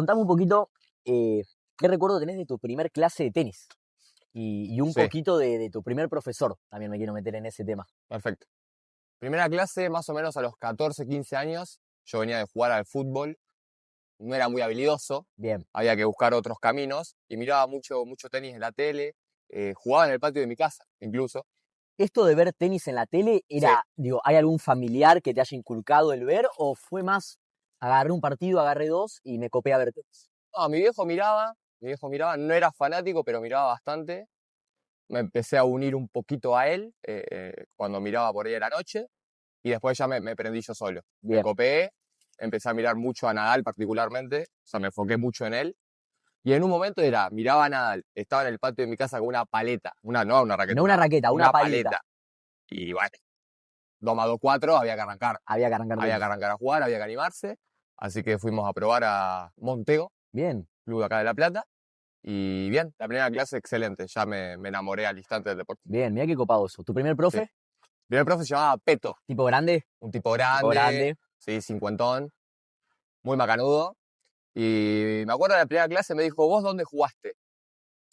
contame un poquito qué recuerdo tenés de tu primer clase de tenis y un Sí, poquito de tu primer profesor. También me quiero meter en ese tema. perfecto. Primera clase, más o menos a los 14, 15 años, yo venía de jugar al fútbol, no era muy habilidoso, Bien. había que buscar otros caminos y miraba mucho tenis en la tele, jugaba en el patio de mi casa, incluso. ¿Esto de ver tenis en la tele Sí. era, digo, hay algún familiar que te haya inculcado el ver o fue más, agarré un partido, agarré dos y me copé a ver tenis? No, mi viejo miraba, no era fanático, pero miraba bastante. Me empecé a unir un poquito a él cuando miraba por ahí a la noche y después ya me prendí yo solo. Me Bien. copé, empecé a mirar mucho a Nadal particularmente, o sea, me enfoqué mucho en él. Y en un momento miraba a Nadal, estaba en el patio de mi casa con una paleta, no una raqueta, No una raqueta, una una paleta. paleta. Y bueno, 2 más 2, 4, Había que arrancar había que tenis. arrancar a jugar, había que animarse. Así que fuimos a probar a Montego, Bien. club de acá de La Plata. Y bien, la primera clase excelente, ya me enamoré al instante del deporte. Bien, mira qué copado eso. ¿Tu primer Sí. profe? El primer profe se llamaba Peto, ¿Tipo grande? un tipo Tipo grande, grande. sí, cincuentón, muy macanudo. Y me acuerdo de la primera clase me dijo, ¿vos dónde jugaste?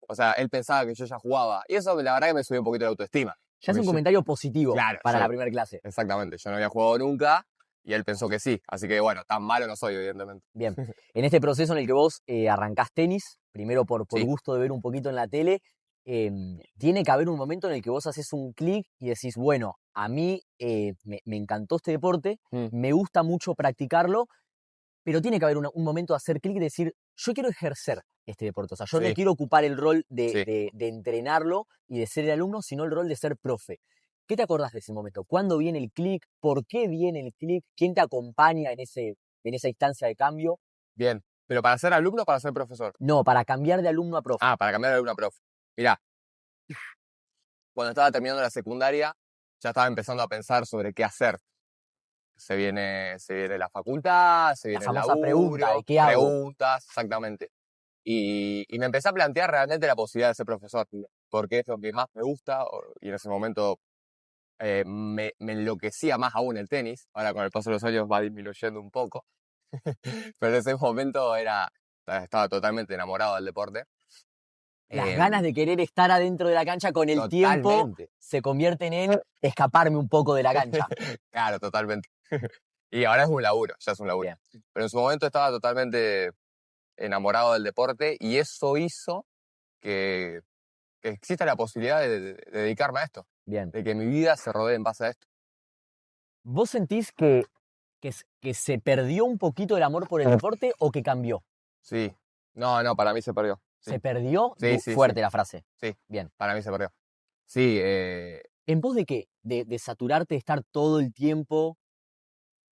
O sea, él pensaba que yo ya jugaba. Y eso la verdad que me subió un poquito la autoestima. Ya es Porque un yo, comentario positivo claro, para la primera clase. exactamente, yo no había jugado nunca y él pensó que sí. Así que bueno, tan malo no soy, evidentemente. Bien. En este proceso en el que vos arrancás tenis, primero por Sí, gusto de ver un poquito en la tele, tiene que haber un momento en el que vos haces un clic y decís, bueno, a mí me encantó este deporte, mm, me gusta mucho practicarlo, pero tiene que haber un momento de hacer clic y decir, yo quiero ejercer este deporte. O sea, yo no sí, quiero ocupar el rol sí. de entrenarlo y de ser el alumno, sino el rol de ser profe. ¿Qué te acordás de ese momento? ¿Cuándo viene el clic? ¿Por qué viene el clic? ¿Quién te acompaña en esa instancia de cambio? Bien. ¿Pero para ser alumno o para ser profesor? No, para cambiar de alumno a profe. Ah, para cambiar de alumno a profe. Mirá, cuando estaba terminando la secundaria, ya estaba empezando a pensar sobre qué hacer. Se viene la facultad, se La viene el famosa pregunta de laburo, qué hago. preguntas, exactamente. Y me empecé a plantear realmente la posibilidad de ser profesor, porque es lo que más me gusta, y en ese momento me enloquecía más aún el tenis. Ahora con el paso de los años va disminuyendo un poco, pero en ese momento estaba totalmente enamorado del deporte. Las ganas de querer estar adentro de la cancha con el tiempo Totalmente. se convierten en escaparme un poco de la cancha. Claro, totalmente. Y ahora es un laburo, ya es un laburo. Bien, Pero en su momento estaba totalmente enamorado del deporte y eso hizo que, que exista la posibilidad de dedicarme a esto, bien. de que mi vida se rodee en base a esto. ¿Vos sentís que se perdió un poquito el amor por el deporte o que cambió? Sí, no, para mí se perdió. Sí, ¿Se perdió? sí, sí, sí, Fuerte la frase. sí, Bien. para mí se perdió. Sí, ¿En pos de qué? ¿De saturarte, de estar todo el tiempo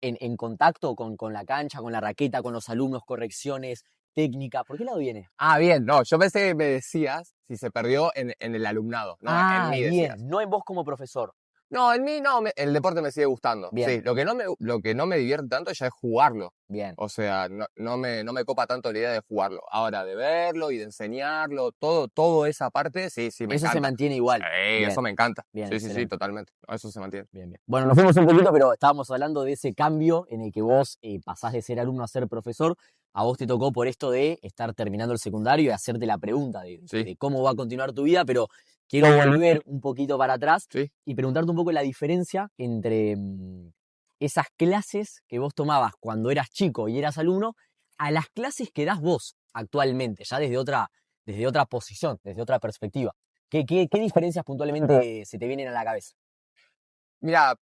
en contacto con la cancha, con la raqueta, con los alumnos, correcciones, técnica? ¿Por qué lado viene? bien, no, yo pensé que me decías si se perdió en el alumnado, no, en Ah, mí bien. decías. No en vos como profesor. No, en mí no, el deporte me sigue gustando. Bien, Sí, lo que no me divierte tanto ya es jugarlo. bien. O sea, no me copa tanto la idea de jugarlo. Ahora, de verlo y de enseñarlo, todo esa parte, sí, me Eso se encanta. mantiene Sí, igual. Bien, eso me encanta. bien, Sí, excelente. totalmente. No, eso se mantiene. Bien, bien. Bueno, nos fuimos un poquito, pero estábamos hablando de ese cambio en el que vos pasás de ser alumno a ser profesor. A vos te tocó por esto de estar terminando el secundario y hacerte la pregunta Sí, de cómo va a continuar tu vida, pero quiero volver un poquito para atrás sí. y preguntarte un poco la diferencia entre esas clases que vos tomabas cuando eras chico y eras alumno a las clases que das vos actualmente, ya desde otra posición, desde otra perspectiva. ¿Qué diferencias puntualmente se te vienen a la cabeza? Mira,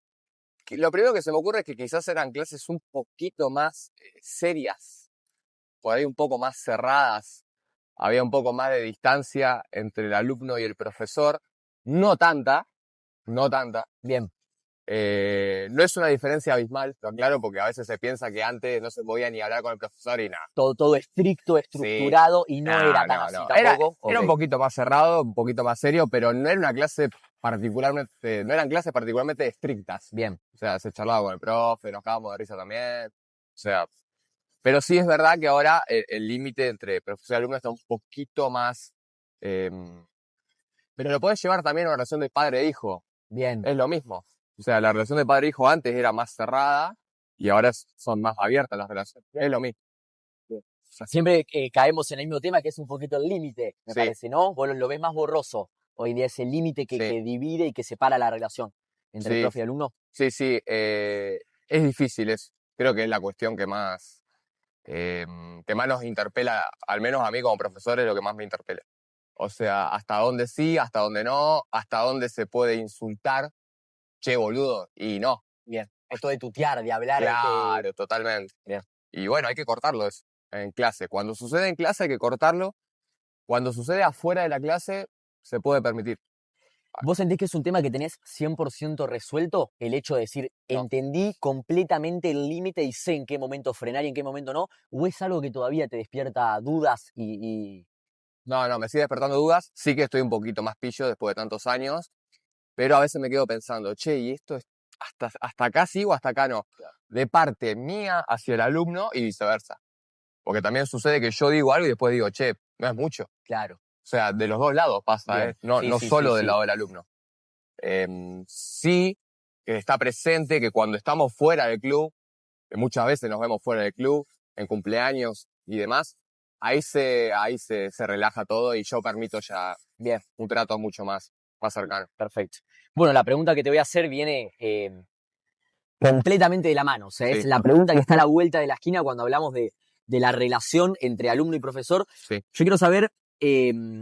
lo primero que se me ocurre es que quizás eran clases un poquito más serias, por ahí un poco más cerradas. Había un poco más de distancia entre el alumno y el profesor. No tanta, no tanta. Bien. No es una diferencia abismal, lo aclaro, porque a veces se piensa que antes no se podía ni hablar con el profesor y nada. Todo estricto, Sí, estructurado y no era tan así no. Era, tampoco. Ok, era un poquito más cerrado, un poquito más serio, pero no era una clase particularmente, no eran clases particularmente estrictas. bien. O sea, se charlaba con el profe, nos cagábamos de risa también. O sea, pero sí es verdad que ahora el límite entre profesor y alumno está un poquito más. Pero lo podés llevar también a una relación de padre e hijo. Bien. Es lo mismo. O sea, la relación de padre e hijo antes era más cerrada y ahora son más abiertas las relaciones. Es lo mismo. Siempre caemos en el mismo tema, que es un poquito el límite, me Sí. parece, ¿no? Vos lo ves más borroso. Hoy en día es el límite que Sí. divide y que separa la relación entre Sí. profe y alumno. Sí, es difícil, creo que es la cuestión que más nos interpela, al menos a mí como profesor es lo que más me interpela. O sea, hasta dónde sí, hasta dónde no, hasta dónde se puede insultar, che, boludo, y no. Bien. Esto de tutear, de hablar. Claro, totalmente. Bien. Y bueno, hay que cortarlo eso en clase. Cuando sucede en clase hay que cortarlo. Cuando sucede afuera de la clase, se puede permitir. ¿Vos sentís que es un tema que tenés 100% resuelto? El hecho de decir, No. entendí completamente el límite y sé en qué momento frenar y en qué momento no. ¿O es algo que todavía te despierta dudas y... No, me sigue despertando dudas. Sí que estoy un poquito más pillo después de tantos años, pero a veces me quedo pensando, che, ¿y esto es hasta acá sí o hasta acá no? De parte mía hacia el alumno y viceversa. Porque también sucede que yo digo algo y después digo, che, no es mucho. Claro. O sea, de los dos lados pasa, Bien. No, Sí, no sí, solo sí, del sí. lado del alumno. Sí que está presente que cuando estamos fuera del club, que muchas veces nos vemos fuera del club, en cumpleaños y demás, ahí se relaja todo y yo permito ya Bien. un trato mucho más cercano. Perfecto. Bueno, la pregunta que te voy a hacer viene completamente de la mano. O sea, es Sí. la pregunta que está a la vuelta de la esquina cuando hablamos de la relación entre alumno y profesor. Sí. Yo quiero saber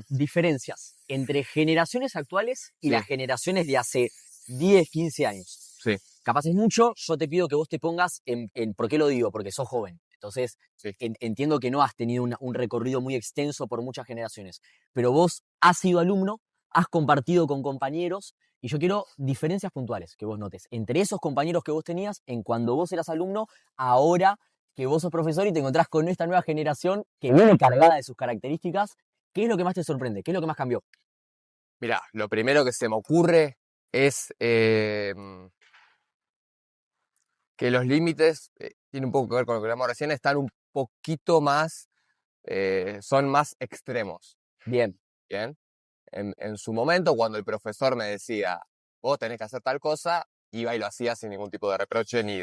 diferencias entre generaciones actuales y Sí. las generaciones de hace 10, 15 años. Sí. Capaz es mucho, yo te pido que vos te pongas en ¿por qué lo digo? Porque sos joven. Entonces, Sí. entiendo que no has tenido un recorrido muy extenso por muchas generaciones, pero vos has sido alumno, has compartido con compañeros, y yo quiero diferencias puntuales que vos notes entre esos compañeros que vos tenías en cuando vos eras alumno, ahora que vos sos profesor y te encontrás con esta nueva generación que viene cargada de sus características. ¿Qué es lo que más te sorprende? ¿Qué es lo que más cambió? Mirá, lo primero que se me ocurre es que los límites, tiene un poco que ver con lo que hablamos recién, están un poquito más, son más extremos. Bien. Bien. En su momento, cuando el profesor me decía, vos tenés que hacer tal cosa, iba y lo hacía sin ningún tipo de reproche, ni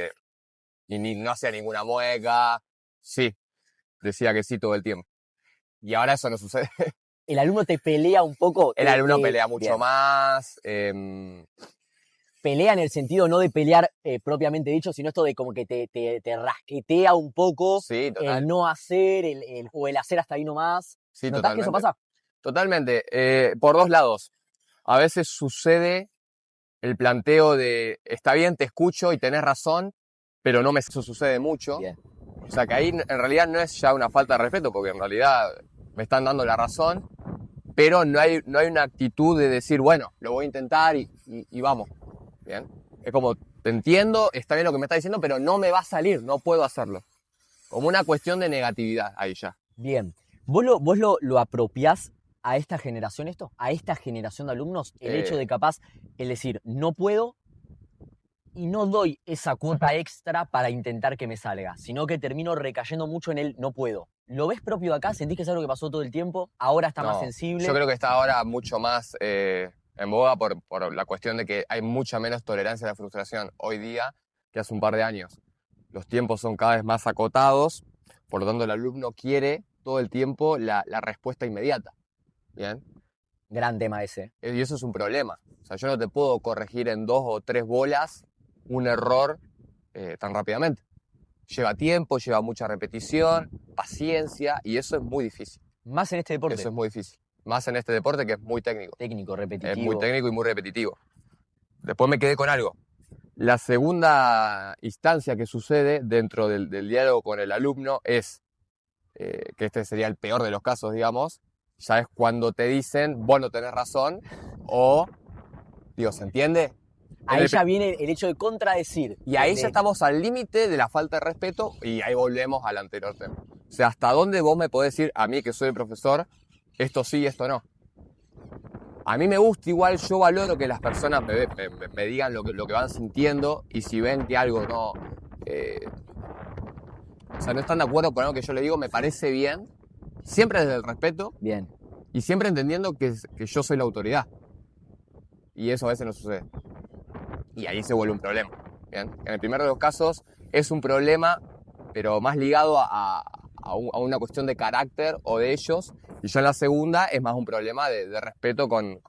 no hacía ninguna mueca. Sí, decía que sí todo el tiempo. Y ahora eso no sucede. El alumno te pelea un poco. El alumno pelea mucho bien. más. Pelea en el sentido no de pelear propiamente dicho, sino esto de como que te rasquetea un poco Sí, total. el no hacer o el hacer hasta ahí nomás. Sí, ¿Notás que eso pasa? Totalmente. Por dos lados. A veces sucede el planteo de, está bien, te escucho y tenés razón, pero no me... Eso sucede mucho. Bien. O sea que ahí en realidad no es ya una falta de respeto, porque en realidad me están dando la razón, pero no hay una actitud de decir, bueno, lo voy a intentar y vamos. Bien. Es como, te entiendo, está bien lo que me estás diciendo, pero no me va a salir, no puedo hacerlo. Como una cuestión de negatividad ahí ya. Bien. ¿Vos lo apropiás a esta generación esto? ¿A esta generación de alumnos? El hecho de capaz, el decir, no puedo y no doy esa cuota extra para intentar que me salga, sino que termino recayendo mucho en el no puedo. ¿Lo ves propio acá? ¿Sentís que es algo que pasó todo el tiempo? ¿Ahora está más sensible? Yo creo que está ahora mucho más en boga por la cuestión de que hay mucha menos tolerancia a la frustración hoy día que hace un par de años. Los tiempos son cada vez más acotados, por lo tanto el alumno quiere todo el tiempo la respuesta inmediata. ¿Bien? Gran tema ese. Y eso es un problema. O sea, yo no te puedo corregir en 2 o 3 bolas un error tan rápidamente. Lleva tiempo, lleva mucha repetición, paciencia, y eso es muy difícil. Más en este deporte. Eso es muy difícil. Más en este deporte que es muy técnico. Técnico, repetitivo. Es muy técnico y muy repetitivo. Después me quedé con algo. La segunda instancia que sucede dentro del diálogo con el alumno es, que este sería el peor de los casos, digamos, ya es cuando te dicen, vos no tenés razón, o, digo, ¿se entiende? Ahí ya viene el hecho de contradecir. Y ahí ya estamos al límite de la falta de respeto y ahí volvemos al anterior tema. O sea, ¿hasta dónde vos me podés decir, a mí que soy el profesor, esto sí, esto no? A mí me gusta igual, yo valoro que las personas me digan lo que van sintiendo y si ven que algo no... o sea, no están de acuerdo con algo que yo le digo, me parece bien, siempre desde el respeto. Bien. Y siempre entendiendo que yo soy la autoridad. Y eso a veces no sucede. Y ahí se vuelve un problema. ¿Bien? En el primer de los casos es un problema, pero más ligado a a una cuestión de carácter o de ellos, y ya en la segunda es más un problema de respeto con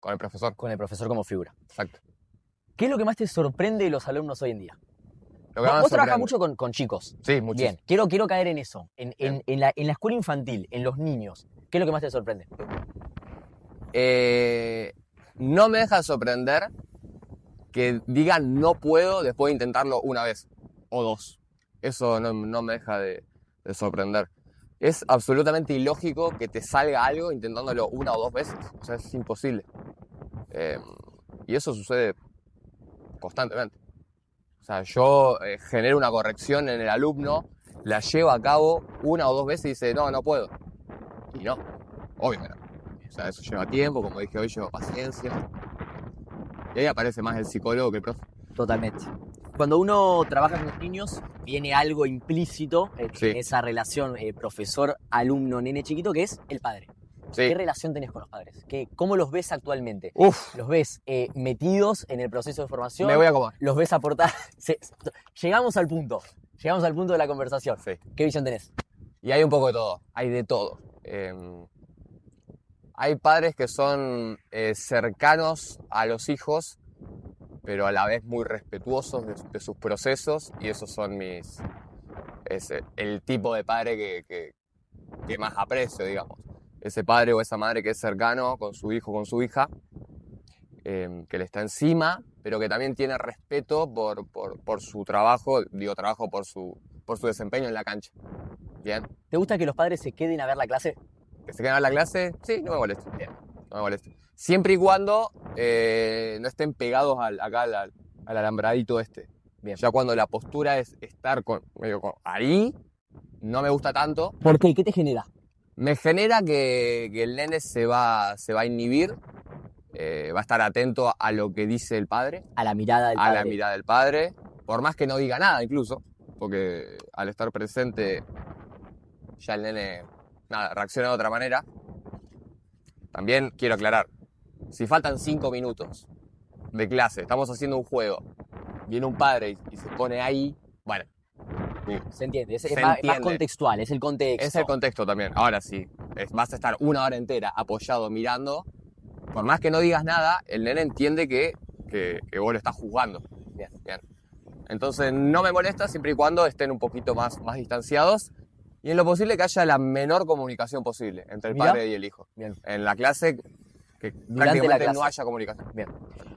el profesor. Con el profesor como figura. Exacto. ¿Qué es lo que más te sorprende de los alumnos hoy en día? Lo que más me Vos trabajás sorprende. mucho con chicos. Sí, muchísimo. Bien, quiero caer en eso. En Bien. la escuela infantil, en los niños. ¿Qué es lo que más te sorprende? No me deja sorprender que digan no puedo después de intentarlo una vez o dos. Eso no me deja de sorprender. Es absolutamente ilógico que te salga algo intentándolo una o dos veces. O sea, es imposible. Y eso sucede constantemente. O sea, yo genero una corrección en el alumno, la llevo a cabo una o dos veces y dice, no puedo. Y no, obvio que no. O sea, eso lleva tiempo, como dije hoy, lleva paciencia. Y ahí aparece más el psicólogo que el profe. Totalmente. Cuando uno trabaja con los niños, viene algo implícito Sí. en esa relación profesor-alumno, nene chiquito, que es el padre. Sí. ¿Qué relación tenés con los padres? ¿Cómo los ves actualmente? Uf, ¿Los ves metidos en el proceso de formación? me voy a comer. ¿Los ves aportar? Llegamos al punto de la conversación. Sí. ¿Qué visión tenés? Y hay un poco de todo, hay de todo. Hay padres que son cercanos a los hijos, pero a la vez muy respetuosos de sus procesos, y esos son es el tipo de padre que más aprecio, digamos. Ese padre o esa madre que es cercano con su hijo, con su hija, que le está encima, pero que también tiene respeto por su trabajo, trabajo por su desempeño en la cancha. Bien. ¿Te gusta que los padres se queden a ver la clase? ¿Que se queden a la clase? Sí, no me molesta. Bien, no me molesta. Siempre y cuando no estén pegados acá al alambradito este. Bien. Ya cuando la postura es estar ahí, no me gusta tanto. ¿Por qué? ¿Qué te genera? Me genera que el nene se va a inhibir, va a estar atento a lo que dice el padre. A la mirada del A padre. la mirada del padre, por más que no diga nada incluso, porque al estar presente ya el nene reacciona de otra manera. También quiero aclarar, si faltan 5 minutos de clase, estamos haciendo un juego, viene un padre y se pone ahí, bueno. Se entiende, Se más entiende. contextual, es el contexto. Es el contexto también. Ahora sí, vas a estar una hora entera apoyado mirando, por más que no digas nada, el nene entiende que vos lo estás juzgando. Bien. Entonces no me molesta siempre y cuando estén un poquito más distanciados y en lo posible que haya la menor comunicación posible entre el padre y el hijo. Bien. En la clase, que Durante la prácticamente clase no haya comunicación. Bien.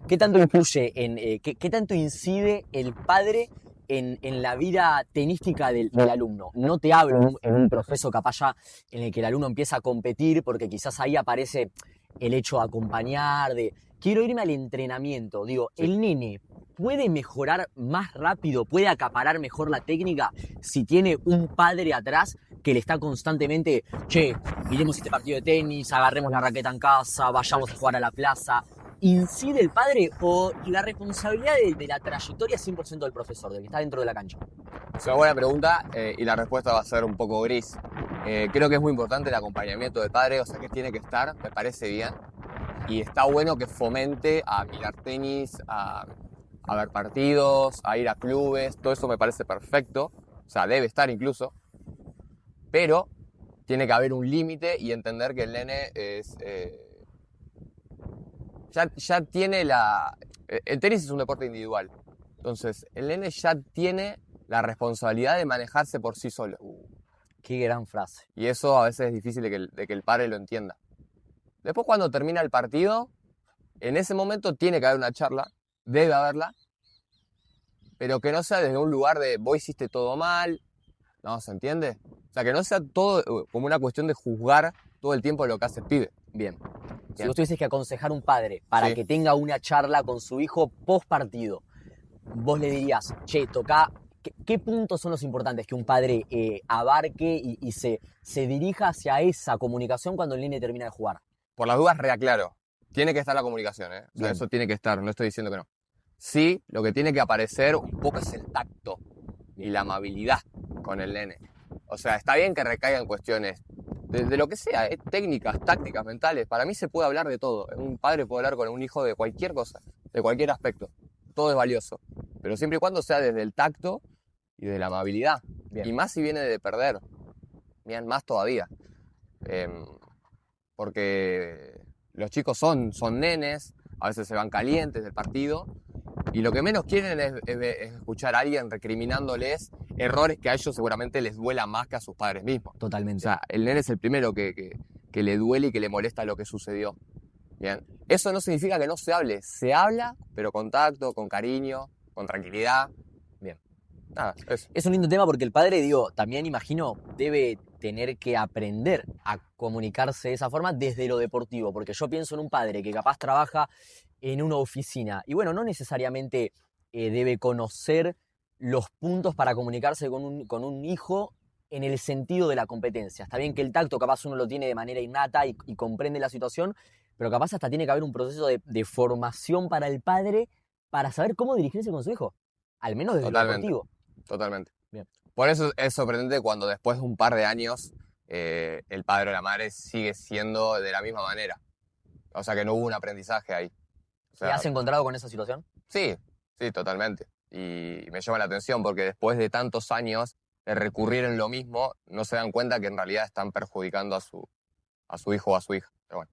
¿Qué tanto influye qué tanto incide el padre en la vida tenística del alumno? No te hablo en un proceso capaz ya en el que el alumno empieza a competir, porque quizás ahí aparece el hecho de acompañar, de quiero irme al entrenamiento. Digo, Sí. el nene puede mejorar más rápido, puede acaparar mejor la técnica si tiene un padre atrás que le está constantemente, che, miremos este partido de tenis, agarremos la raqueta en casa, vayamos a jugar a la plaza. ¿Incide el padre o la responsabilidad de la trayectoria es 100% del profesor, del que está dentro de la cancha? Es una buena pregunta y la respuesta va a ser un poco gris. Creo que es muy importante el acompañamiento del padre, o sea que tiene que estar, me parece bien. Y está bueno que fomente a mirar tenis, a ver partidos, a ir a clubes, todo eso me parece perfecto. O sea, debe estar incluso. Pero tiene que haber un límite y entender que el nene es... ya tiene el tenis es un deporte individual. Entonces, el nene ya tiene la responsabilidad de manejarse por sí solo. Qué gran frase. Y eso a veces es difícil de que el padre lo entienda. Después, cuando termina el partido, en ese momento tiene que haber una charla, debe haberla, pero que no sea desde un lugar de vos hiciste todo mal, ¿no? ¿Se entiende? O sea, que no sea todo como una cuestión de juzgar todo el tiempo lo que hace el pibe. Bien. Si vos tuvieses que aconsejar a un padre para Sí. que tenga una charla con su hijo post partido, vos le dirías, che, toca, ¿qué puntos son los importantes que un padre abarque y se dirija hacia esa comunicación cuando el nene termina de jugar? Por las dudas, reaclaro. Tiene que estar la comunicación, ¿eh? O sea, Bien. eso tiene que estar, no estoy diciendo que no. Sí, lo que tiene que aparecer un poco es el tacto y la amabilidad con el nene. O sea, está bien que recaigan cuestiones de lo que sea, técnicas, tácticas, mentales. Para mí se puede hablar de todo. Un padre puede hablar con un hijo de cualquier cosa, de cualquier aspecto. Todo es valioso. Pero siempre y cuando sea desde el tacto y de la amabilidad. Bien. Y más si viene de perder. bien, más todavía. Em, porque los chicos son nenes, a veces se van calientes del partido, y lo que menos quieren es escuchar a alguien recriminándoles errores que a ellos seguramente les duelan más que a sus padres mismos. O Totalmente. sea, el nene es el primero que le duele y que le molesta lo que sucedió. Bien. Eso no significa que no se hable. Se habla, pero con tacto, con cariño, con tranquilidad. Bien. Nada, eso. Es un lindo tema porque el padre, digo, también imagino, debe tener que aprender a comunicarse de esa forma desde lo deportivo, porque yo pienso en un padre que capaz trabaja en una oficina y bueno, no necesariamente debe conocer los puntos para comunicarse con un hijo en el sentido de la competencia. Está bien que el tacto capaz uno lo tiene de manera innata y comprende la situación, pero capaz hasta tiene que haber un proceso de formación para el padre para saber cómo dirigirse con su hijo, al menos desde lo Totalmente. deportivo. Totalmente. Bien. Por eso es sorprendente cuando después de un par de años el padre o la madre sigue siendo de la misma manera. O sea que no hubo un aprendizaje ahí. O ¿Te sea, has encontrado con esa situación? sí, sí, totalmente. Y me llama la atención porque después de tantos años de recurrir en lo mismo, no se dan cuenta que en realidad están perjudicando a su hijo o a su hija. Pero bueno.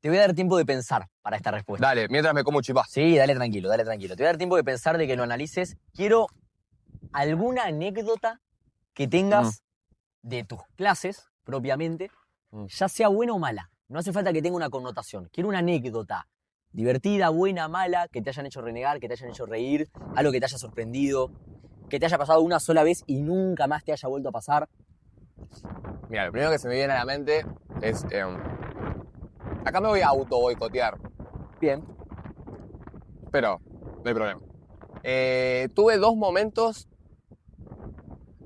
Te voy a dar tiempo de pensar para esta respuesta. Dale, mientras me como un chipá. Sí, dale tranquilo, dale tranquilo. Te voy a dar tiempo de pensar, de que lo analices. Quiero alguna anécdota que tengas de tus clases, propiamente, ya sea buena o mala. No hace falta que tenga una connotación. Quiero una anécdota divertida, buena, mala, que te hayan hecho renegar, que te hayan hecho reír, algo que te haya sorprendido, que te haya pasado una sola vez y nunca más te haya vuelto a pasar. Mira, lo primero que se me viene a la mente es... acá me voy a auto boicotear, Bien. pero no hay problema. Tuve 2 momentos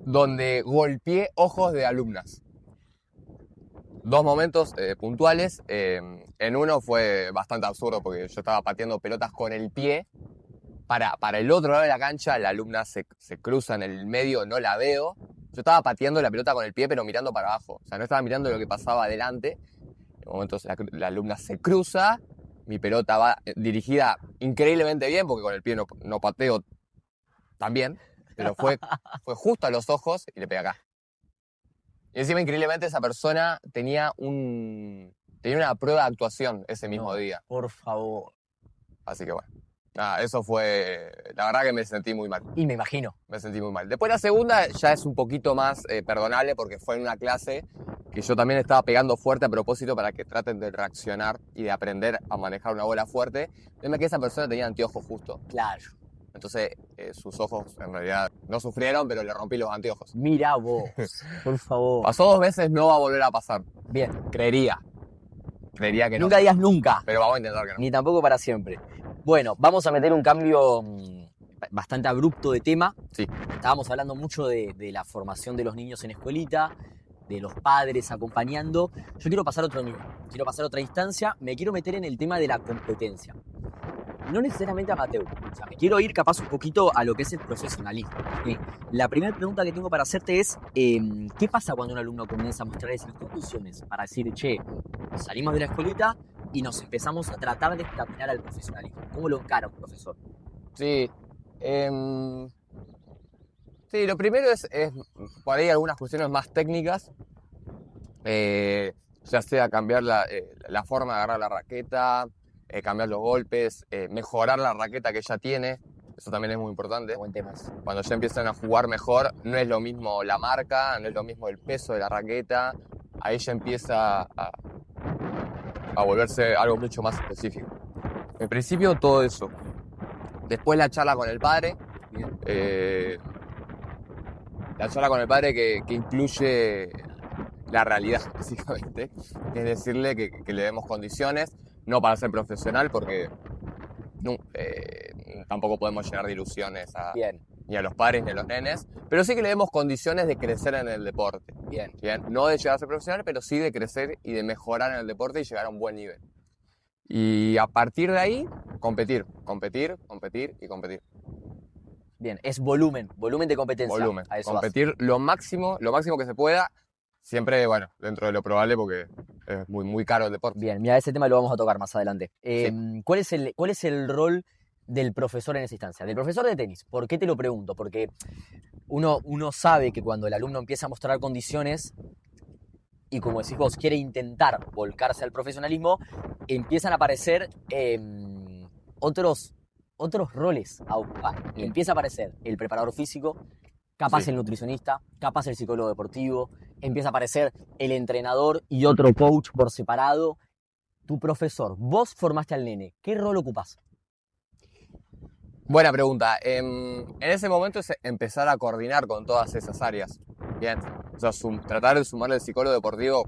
donde golpeé ojos de alumnas. 2 momentos puntuales. En uno fue bastante absurdo porque yo estaba pateando pelotas con el pie. Para el otro lado de la cancha, la alumna se cruza en el medio, no la veo. Yo estaba pateando la pelota con el pie, pero mirando para abajo. O sea, no estaba mirando lo que pasaba adelante. En un momento la alumna se cruza. Mi pelota va dirigida increíblemente bien, porque con el pie no pateo tan bien. Pero fue justo a los ojos y le pegué acá. Y encima, increíblemente, esa persona tenía una prueba de actuación ese mismo No, día. por favor. Así que bueno. Nada, eso fue... La verdad que me sentí muy mal. Y me imagino. Me sentí muy mal. Después la segunda ya es un poquito más perdonable porque fue en una clase que yo también estaba pegando fuerte a propósito para que traten de reaccionar y de aprender a manejar una bola fuerte. Veme que esa persona tenía anteojos justo. Claro. Entonces sus ojos en realidad no sufrieron, pero le rompí los anteojos. Mira vos, por favor. Pasó 2 veces, no va a volver a pasar. Bien. Creería que no. Nunca digas nunca, Pero vamos a intentar que no. ni tampoco para siempre. Bueno, vamos a meter un cambio bastante abrupto de tema. Sí. Estábamos hablando mucho de la formación de los niños en escuelita, de los padres acompañando. Yo quiero pasar a otro nivel, quiero pasar a otra instancia, me quiero meter en el tema de la competencia. No necesariamente amateur, o sea, me quiero ir capaz un poquito a lo que es el profesionalismo. La primera pregunta que tengo para hacerte es, ¿qué pasa cuando un alumno comienza a mostrar esas condiciones para decir, che, salimos de la escuelita y nos empezamos a tratar de caminar al profesionalismo? ¿Cómo lo encara un profesor? Sí. Sí, lo primero es por ahí algunas cuestiones más técnicas. Ya sea cambiar la forma de agarrar la raqueta, cambiar los golpes, mejorar la raqueta que ella tiene. Eso también es muy importante. Buen tema. Cuando ya empiezan a jugar mejor, no es lo mismo la marca, no es lo mismo el peso de la raqueta. Ahí ya empieza a volverse algo mucho más específico. En principio, todo eso. Después la charla con el padre. La charla con el padre que incluye la realidad, básicamente. Es decirle que le demos condiciones, no para ser profesional, porque tampoco podemos llenar de ilusiones ni a los padres ni a los nenes, pero sí que le demos condiciones de crecer en el deporte. Bien. No de llegar a ser profesional, pero sí de crecer y de mejorar en el deporte y llegar a un buen nivel. Y a partir de ahí, competir. Bien, es volumen de competencia. Volumen. A eso Competir lo máximo que se pueda, siempre, bueno, dentro de lo probable porque es muy, muy caro el deporte. Bien, mira, ese tema lo vamos a tocar más adelante. Sí. ¿Cuál es el rol del profesor en esa instancia, del profesor de tenis. ¿Por qué te lo pregunto? Porque uno sabe que cuando el alumno empieza a mostrar condiciones y, como decís vos, quiere intentar volcarse al profesionalismo, empiezan a aparecer otros roles a ocupar. Empieza a aparecer el preparador físico, capaz Sí. el nutricionista, capaz el psicólogo deportivo, empieza a aparecer el entrenador y otro coach por separado. Tu profesor, vos formaste al nene, ¿qué rol ocupás? Buena pregunta. En ese momento es empezar a coordinar con todas esas áreas. Bien. O sea, tratar de sumarle el psicólogo deportivo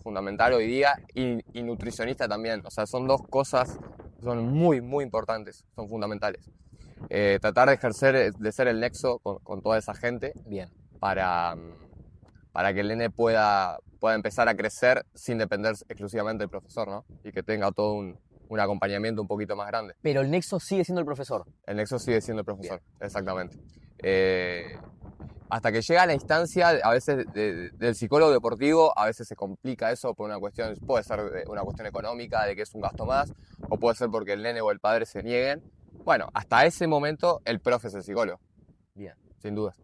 fundamental hoy día, y nutricionista también. O sea, son dos cosas que son muy, muy importantes, son fundamentales. Tratar de ejercer, de ser el nexo con toda esa gente. Bien. Para que el nene pueda empezar a crecer sin depender exclusivamente del profesor, ¿no? Y que tenga todo un acompañamiento un poquito más grande. Pero el nexo sigue siendo el profesor. El nexo sigue siendo el profesor, exactamente. Hasta que llega a la instancia, a veces, del psicólogo deportivo, a veces se complica eso por una cuestión, puede ser una cuestión económica, de que es un gasto más, o puede ser porque el nene o el padre se nieguen. Bueno, hasta ese momento el profe es el psicólogo. Bien. Sin duda.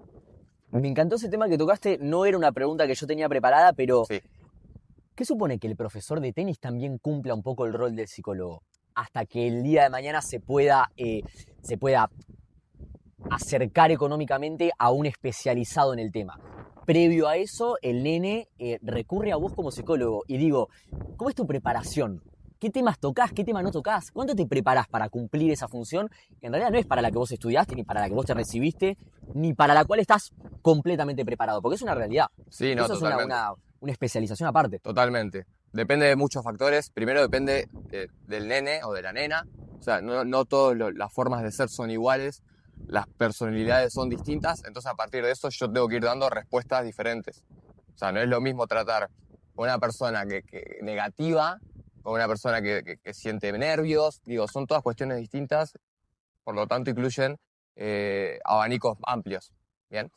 Me encantó ese tema que tocaste, no era una pregunta que yo tenía preparada, pero Sí. ¿qué supone que el profesor de tenis también cumpla un poco el rol del psicólogo? Hasta que el día de mañana se pueda acercar económicamente a un especializado en el tema. Previo a eso, el nene recurre a vos como psicólogo y digo, ¿cómo es tu preparación? ¿Qué temas tocás? ¿Qué temas no tocás? ¿Cuánto te preparás para cumplir esa función? Que en realidad no es para la que vos estudiaste, ni para la que vos te recibiste, ni para la cual estás completamente preparado, porque es una realidad. Sí, no, Eso es totalmente. una especialización aparte. Totalmente. Depende de muchos factores. Primero depende del nene o de la nena. O sea, no todas las formas de ser son iguales. Las personalidades son distintas. Entonces, a partir de eso, yo tengo que ir dando respuestas diferentes. O sea, no es lo mismo tratar con una persona que negativa, con una persona que siente nervios. Digo, son todas cuestiones distintas. Por lo tanto, incluyen abanicos amplios. Bien.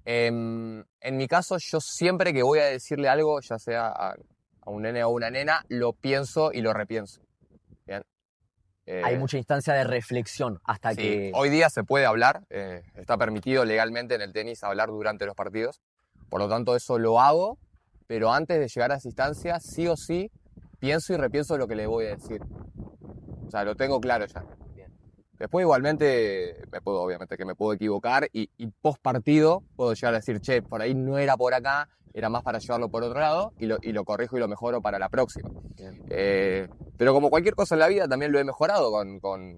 En mi caso, yo siempre que voy a decirle algo, ya sea a un nene o una nena, lo pienso y lo repienso. Bien. Hay mucha instancia de reflexión hasta Sí, que... hoy día se puede hablar, está permitido legalmente en el tenis hablar durante los partidos. Por lo tanto, eso lo hago, pero antes de llegar a esa instancia, sí o sí, pienso y repienso lo que le voy a decir. O sea, lo tengo claro ya. Después igualmente obviamente que me puedo equivocar y post partido puedo llegar a decir, che, por ahí no era por acá, era más para llevarlo por otro lado y lo corrijo y lo mejoro para la próxima. Pero como cualquier cosa en la vida también lo he mejorado con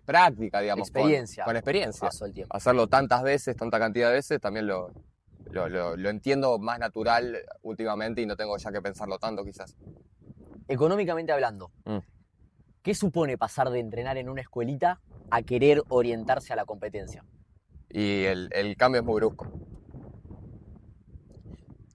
práctica, digamos, Experiencia. con experiencia. Paso el tiempo. Hacerlo tantas veces, tanta cantidad de veces, también lo entiendo más natural últimamente y no tengo ya que pensarlo tanto quizás. Económicamente hablando, ¿qué supone pasar de entrenar en una escuelita a querer orientarse a la competencia? Y el cambio es muy brusco.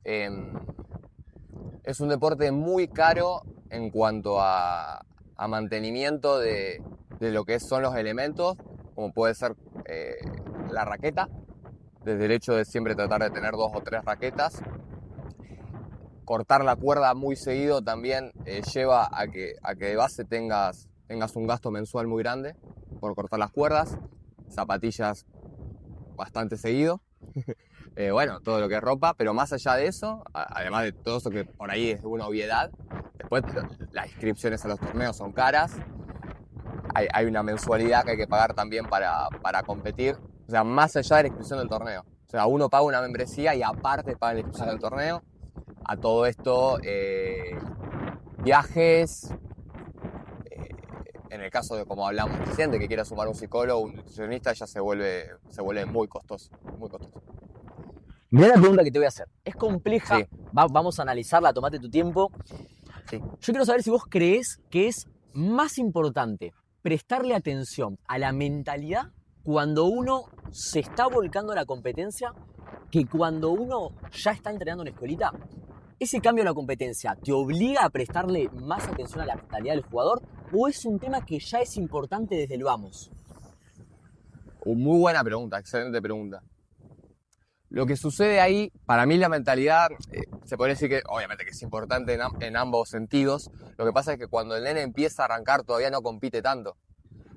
Es un deporte muy caro en cuanto a mantenimiento de lo que son los elementos, como puede ser la raqueta, desde el hecho de siempre tratar de tener 2 o 3 raquetas. Cortar la cuerda muy seguido también lleva a que de base tengas un gasto mensual muy grande por cortar las cuerdas, zapatillas bastante seguido. Bueno, todo lo que es ropa, pero más allá de eso, además de todo eso que por ahí es una obviedad, después las inscripciones a los torneos son caras, hay una mensualidad que hay que pagar también para competir, o sea, más allá de la inscripción del torneo. O sea, uno paga una membresía y aparte paga la inscripción del torneo. A todo esto, viajes, en el caso de, como hablamos recién, de que quiera sumar un psicólogo, un nutricionista, ya se vuelve muy costoso, muy costoso. Mirá la pregunta que te voy a hacer. Es compleja, Sí. Vamos a analizarla, tomate tu tiempo. Sí. Yo quiero saber si vos creés que es más importante prestarle atención a la mentalidad cuando uno se está volcando a la competencia que cuando uno ya está entrenando en escuelita. ¿Ese cambio en la competencia te obliga a prestarle más atención a la mentalidad del jugador o es un tema que ya es importante desde el vamos? Muy buena pregunta, excelente pregunta. Lo que sucede ahí, para mí la mentalidad, se podría decir que obviamente que es importante en ambos sentidos. Lo que pasa es que cuando el nene empieza a arrancar todavía no compite tanto.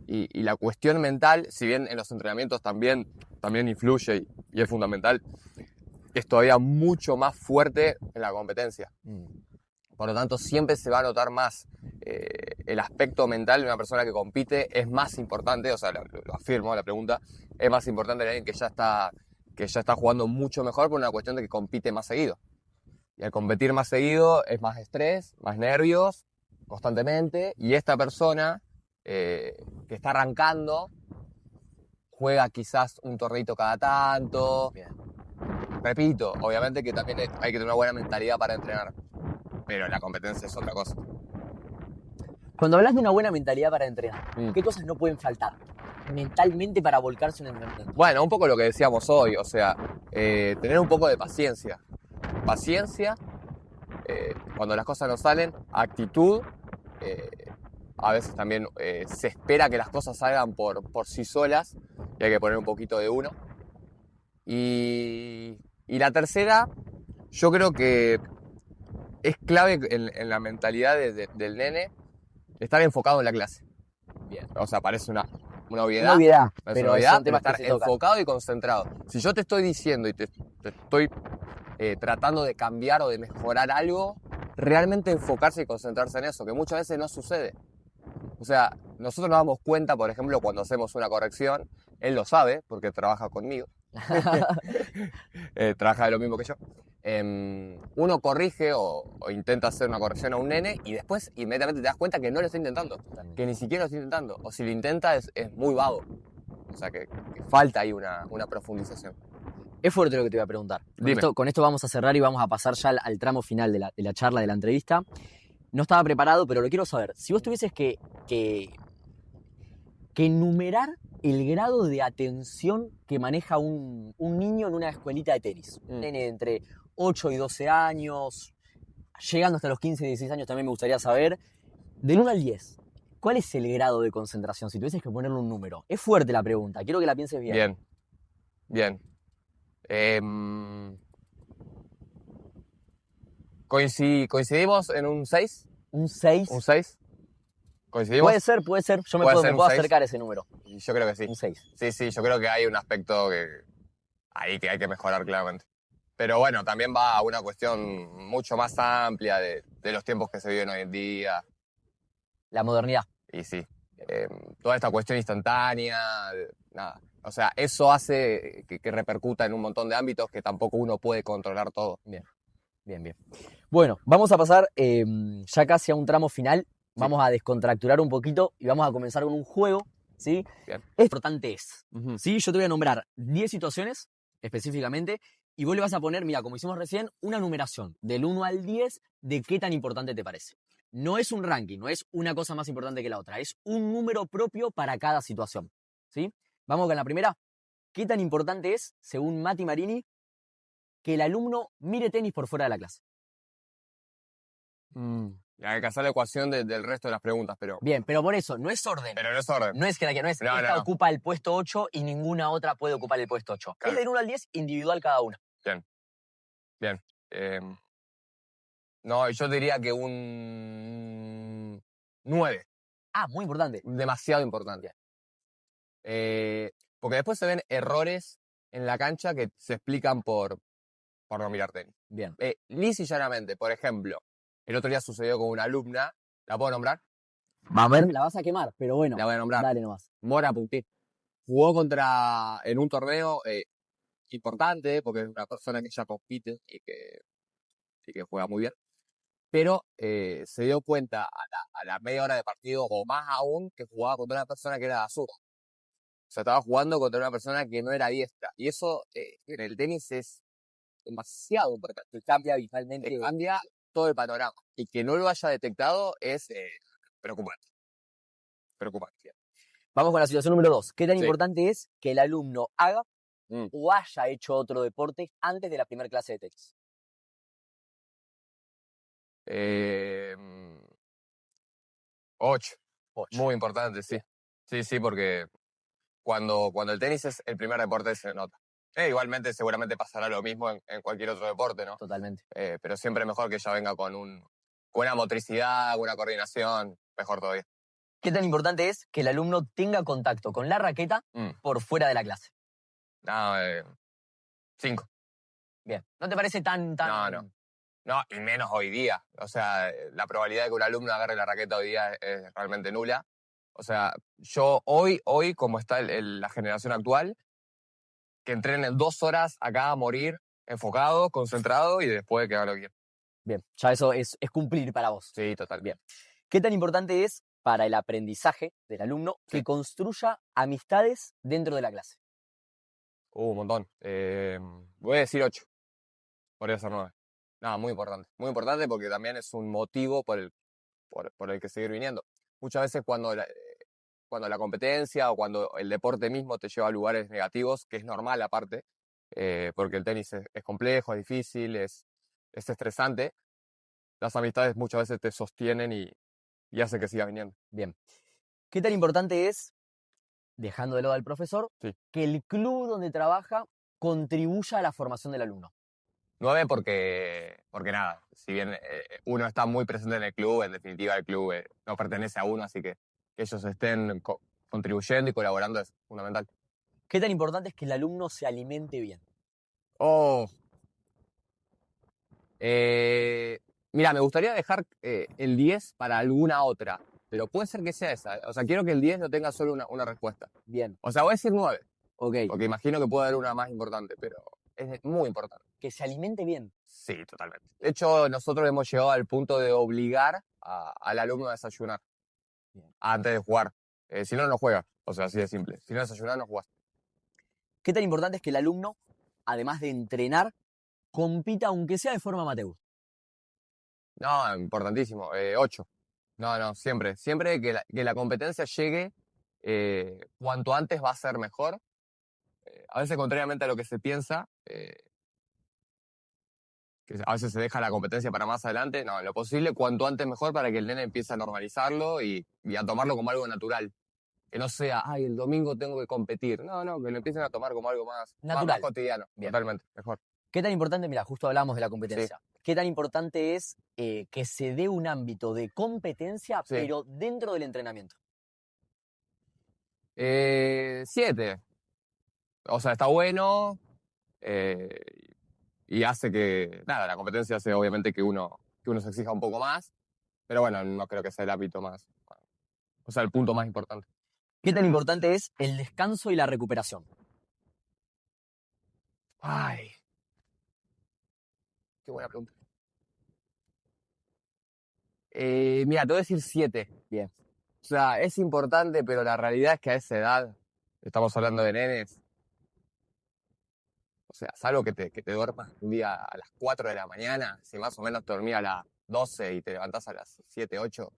Y la cuestión mental, si bien en los entrenamientos también influye y es fundamental, es todavía mucho más fuerte en la competencia. Por lo tanto, siempre se va a notar más el aspecto mental de una persona que compite. Es más importante, o sea, lo afirmo, la pregunta, es más importante en alguien que ya está jugando mucho mejor por una cuestión de que compite más seguido. Y al competir más seguido es más estrés, más nervios, constantemente. Y esta persona que está arrancando juega quizás un torneito cada tanto. Bien. Repito, obviamente que también hay que tener una buena mentalidad para entrenar. Pero la competencia es otra cosa. Cuando hablas de una buena mentalidad para entrenar, Mm. ¿qué cosas no pueden faltar mentalmente para volcarse en un entrenamiento? Bueno, un poco lo que decíamos hoy, o sea, tener un poco de paciencia. Paciencia, cuando las cosas no salen, actitud. A veces también se espera que las cosas salgan por sí solas y hay que poner un poquito de uno. Y la tercera, yo creo que es clave en la mentalidad del nene estar enfocado en la clase. Bien. O sea, parece una Una obviedad. obviedad, Es pero una obviedad, son pero temas que estar se tocan. enfocado y concentrado. Si yo te estoy diciendo y te estoy tratando de cambiar o de mejorar algo, realmente enfocarse y concentrarse en eso, que muchas veces no sucede. O sea, nosotros nos damos cuenta, por ejemplo, cuando hacemos una corrección, él lo sabe porque trabaja conmigo, trabaja de lo mismo que yo. Uno corrige o intenta hacer una corrección a un nene y después inmediatamente te das cuenta que no lo está intentando, que ni siquiera lo está intentando, o si lo intenta es muy vago. O sea, que falta ahí una profundización. Es fuerte lo que te voy a preguntar. Dime. Con esto vamos a cerrar y vamos a pasar ya al tramo final de la charla, de la entrevista. No estaba preparado, pero lo quiero saber. Si vos tuvieses que enumerar el grado de atención que maneja un niño en una escuelita de tenis. Un nene de entre 8 y 12 años, llegando hasta los 15 y 16 años también me gustaría saber. Del 1 al 10, ¿cuál es el grado de concentración? Si tuvieses que ponerle un número. Es fuerte la pregunta, quiero que la pienses bien. Bien. ¿Coincidimos en un 6? ¿Un 6? ¿Un 6? ¿Coincidimos? Puede ser. Yo me ¿Puede puedo, ser me un puedo 6? acercar a ese número. Y yo creo que sí. Un 6. Sí, yo creo que hay un aspecto ahí que hay que mejorar claramente. Pero bueno, también va a una cuestión mucho más amplia de los tiempos que se viven hoy en día. La modernidad. Y sí, toda esta cuestión instantánea, nada. O sea, eso hace que repercuta en un montón de ámbitos que tampoco uno puede controlar todo. Bien. Bueno, vamos a pasar ya casi a un tramo final. Vamos a descontracturar un poquito y vamos a comenzar con un juego, ¿sí? Bien. Es importante Ujú. ¿sí? Yo te voy a nombrar 10 situaciones específicamente y vos le vas a poner, mira, como hicimos recién, una numeración del 1 al 10 de qué tan importante te parece. No es un ranking, no es una cosa más importante que la otra, es un número propio para cada situación, ¿sí? Vamos con la primera. ¿Qué tan importante es, según Mati Marini, que el alumno mire tenis por fuera de la clase? Hay que hacer la ecuación del resto de las preguntas, pero Bien, pero por eso, no es orden. no es orden. No es que no es No, esta no. ocupa el puesto 8 y ninguna otra puede ocupar el puesto 8. Claro. Es del 1 al 10 individual cada una. Bien. No, yo diría que un 9. Ah, muy importante. Demasiado importante. Porque después se ven errores en la cancha que se explican por no mirar tenis. Bien. Lisa y llanamente, por ejemplo, el otro día sucedió con una alumna, ¿la puedo nombrar? Va a ver, la vas a quemar, pero bueno. La voy a nombrar. Dale nomás. Mora Puntí. Jugó en un torneo importante, porque es una persona que ya compite y que juega muy bien. Pero se dio cuenta a la media hora de partido, o más aún, que jugaba contra una persona que era zurda. O sea, estaba jugando contra una persona que no era diestra. Y eso en el tenis es demasiado importante. Cambia habitualmente. Cambia todo el panorama. Y que no lo haya detectado es preocupante. Preocupante. Vamos con la situación número 2. ¿Qué tan Sí. importante es que el alumno haga Mm. o haya hecho otro deporte antes de la primera clase de tenis? 8. 8. Muy importante, sí. Sí, porque cuando el tenis es el primer deporte se nota. Igualmente seguramente pasará lo mismo en cualquier otro deporte, ¿no? Totalmente. Pero siempre mejor que ella venga con una motricidad, una coordinación, mejor todavía. ¿Qué tan importante es que el alumno tenga contacto con la raqueta Mm. por fuera de la clase? No, 5. Bien. ¿No te parece tan... No. No, y menos hoy día. O sea, la probabilidad de que un alumno agarre la raqueta hoy día es realmente nula. O sea, yo hoy como está la generación actual, que entrenen 2 horas acá a morir, enfocado, concentrado y después que haga lo que quiera. Bien, ya eso es cumplir para vos. Sí, total. Bien. ¿Qué tan importante es para el aprendizaje del alumno que Sí. construya amistades dentro de la clase? Un montón. Voy a decir 8. Podría ser 9. No, muy importante. Muy importante porque también es un motivo por el que seguir viniendo. Muchas veces cuando la competencia o cuando el deporte mismo te lleva a lugares negativos, que es normal aparte, porque el tenis es complejo, es difícil, es estresante, las amistades muchas veces te sostienen y hacen que sigas viniendo. Bien. ¿Qué tan importante es, dejando de lado al profesor, Sí. que el club donde trabaja contribuya a la formación del alumno? 9 porque nada, si bien uno está muy presente en el club, en definitiva el club no pertenece a uno, así que ellos estén contribuyendo y colaborando es fundamental. ¿Qué tan importante es que el alumno se alimente bien? Oh. Mira, me gustaría dejar el 10 para alguna otra, pero puede ser que sea esa. O sea, quiero que el 10 no tenga solo una respuesta. Bien, O sea, voy a decir 9, ok. porque imagino que puede haber una más importante, pero es muy importante. Que se alimente bien. Sí, totalmente. De hecho, nosotros hemos llegado al punto de obligar al alumno a desayunar Bien. antes de jugar. Si no, no juega. O sea, así de simple. Si no desayunas, no jugás. ¿Qué tan importante es que el alumno, además de entrenar, compita aunque sea de forma amateur? No, importantísimo. 8. No, siempre. Siempre que la competencia llegue, cuanto antes va a ser mejor. A veces, contrariamente a lo que se piensa, que a veces se deja la competencia para más adelante. No, en lo posible, cuanto antes mejor para que el nene empiece a normalizarlo y a tomarlo como algo natural. Que no sea, ay, el domingo tengo que competir. No, que lo empiecen a tomar como algo más Natural. cotidiano. Bien. Totalmente, mejor. ¿Qué tan importante, mira, justo hablamos de la competencia, qué tan importante es que se dé un ámbito de competencia, Sí. pero dentro del entrenamiento? 7. O sea, está bueno y hace que, nada, la competencia hace obviamente que uno se exija un poco más, pero bueno, no creo que sea el hábito más, o sea, el punto más importante. ¿Qué tan importante es el descanso y la recuperación? Ay, qué buena pregunta. Mira, te voy a decir 7. Bien. O sea, es importante, pero la realidad es que a esa edad, estamos hablando de nenes, o sea, salvo que te duermas un día a las 4 de la mañana, si más o menos te dormías a las 12 y te levantás a las 7, 8,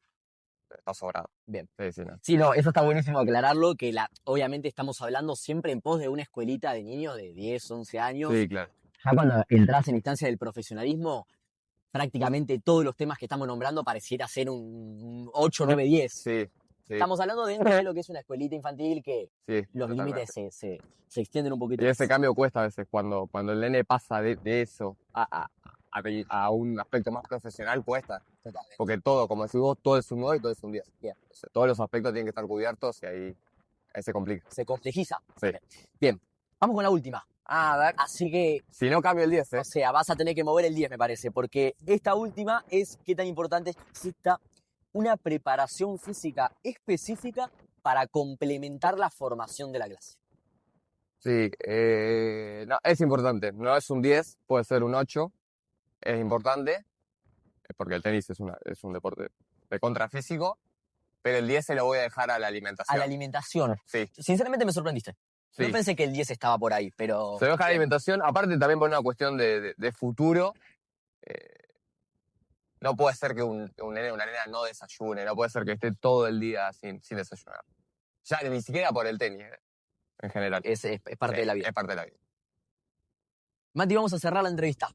estás sobrado. Bien. Sí, no. Sí, no, eso está buenísimo aclararlo, que obviamente estamos hablando siempre en pos de una escuelita de niños de 10, 11 años. Sí, claro. Ya cuando entras en instancia del profesionalismo, prácticamente todos los temas que estamos nombrando pareciera ser un 8, 9, 10. Sí. Estamos hablando de lo que es una escuelita infantil que Sí, los totalmente. límites se extienden un poquito. Y ese cambio cuesta a veces cuando el nene pasa de eso a un aspecto más profesional, cuesta. Totalmente. Porque todo, como decís vos, todo es un 9 y todo es un 10. Bien. O sea, todos los aspectos tienen que estar cubiertos y ahí se complica. Se complejiza. Sí. Bien, vamos con la última. Dale. Así que, Si no cambio el 10, o sea, vas a tener que mover el 10, me parece, porque esta última es qué tan importante es que exista una preparación física específica para complementar la formación de la clase. Sí, no, es importante. No es un 10, puede ser un 8. Es importante, porque el tenis es un deporte de contrafísico, pero el 10 se lo voy a dejar a la alimentación. A la alimentación. Sí. Sinceramente me sorprendiste. Sí. No pensé que el 10 estaba por ahí, pero... Se deja la alimentación, aparte también por una cuestión de futuro. No puede ser que un nene o una nena no desayune, no puede ser que esté todo el día sin desayunar. Ya ni siquiera por el tenis, en general. Es parte Sí, de la vida. Es parte de la vida. Mati, vamos a cerrar la entrevista.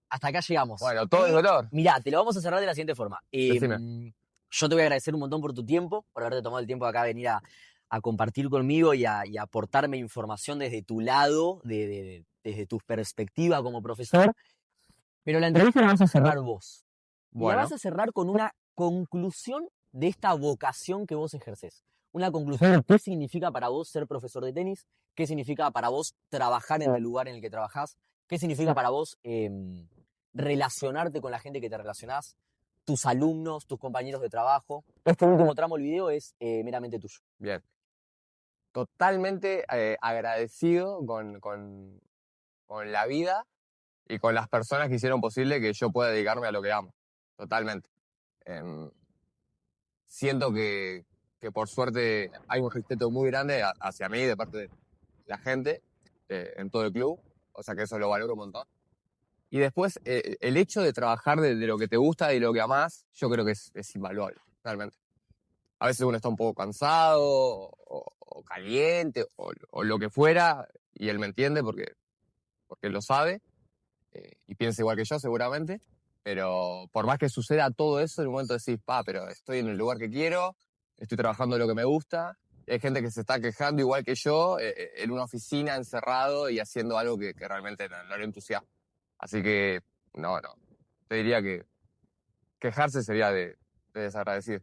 Hasta acá llegamos. Bueno, todo es dolor. Mirá, te lo vamos a cerrar de la siguiente forma. Decime. Yo te voy a agradecer un montón por tu tiempo, por haberte tomado el tiempo de acá venir a a compartir conmigo y a aportarme información desde tu lado, desde tu perspectiva como profesor. Pero la entrevista la vas a cerrar vos. Y la vas Bueno, a cerrar con una conclusión de esta vocación que vos ejercés. Una conclusión de qué significa para vos ser profesor de tenis, qué significa para vos trabajar en el lugar en el que trabajás, qué significa para vos relacionarte con la gente que te relacionás, tus alumnos, tus compañeros de trabajo. Este último tramo del video es meramente tuyo. bien. Totalmente agradecido con la vida y con las personas que hicieron posible que yo pueda dedicarme a lo que amo. Totalmente. Em, Siento que por suerte hay un respeto muy grande hacia mí de parte de la gente en todo el club. O sea que eso lo valoro un montón. Y después, el hecho de trabajar de lo que te gusta y lo que amás, yo creo que es invaluable, realmente. A veces uno está un poco cansado o caliente o lo que fuera, y él me entiende porque lo sabe y piensa igual que yo seguramente, pero por más que suceda todo eso, en un momento decís, pero estoy en el lugar que quiero, estoy trabajando lo que me gusta, y hay gente que se está quejando igual que yo en una oficina encerrado y haciendo algo que realmente no le entusiasma. Así que, no, te diría que quejarse sería de desagradecido.